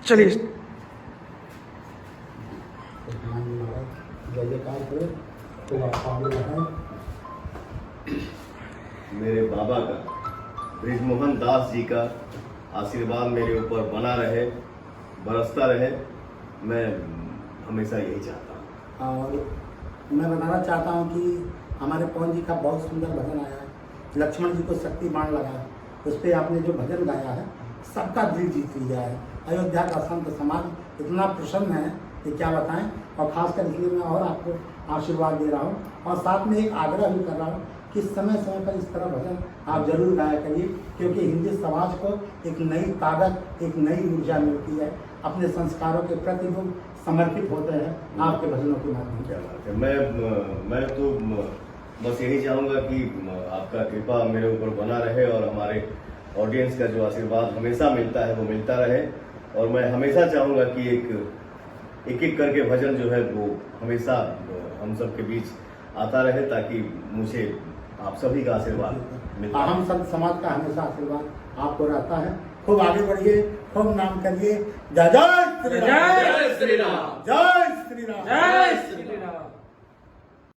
चलिए। जय जयकार करो तो आप आगे बढ़ाएं। मेरे बाबा का ब्रिजमोहन दास जी का आशीर्वाद मेरे ऊपर बना रहे, बरसता रहे, मैं हमेशा यही चाहता हूँ। और मैं बताना चाहता हूँ कि हमारे पवन जी का बहुत सुंदर भजन आया है, लक्ष्मण जी को शक्ति बाण लगा, उस पर आपने जो भजन गाया है सबका दिल जीत लिया है। अयोध्या का संत समाज इतना प्रसन्न है कि क्या बताएं, और खासकर इसलिए मैं और आपको आशीर्वाद दे रहा हूँ और साथ में एक आग्रह भी कर रहा हूँ कि समय समय पर इस तरह भजन आप जरूर गाया करिए, क्योंकि हिंदी समाज को एक नई ताकत, एक नई ऊर्जा मिलती है, अपने संस्कारों के प्रति लोग समर्पित होते हैं आपके भजनों के माध्यम से। क्या बात है। मैं तो बस यही चाहूँगा कि आपका कृपा मेरे ऊपर बना रहे और हमारे ऑडियंस का जो आशीर्वाद हमेशा मिलता है वो मिलता रहे, और मैं हमेशा चाहूँगा कि एक एक करके भजन जो है वो हमेशा हम सब के बीच आता रहे, ताकि मुझे आप सभी का आशीर्वाद मिलता है। हम संत समाज का हमेशा आशीर्वाद आपको रहता है। खूब आगे बढ़िए, खूब नाम करिए। जय जय श्री राम, जय श्री राम, जय श्री राम, जय श्री राम।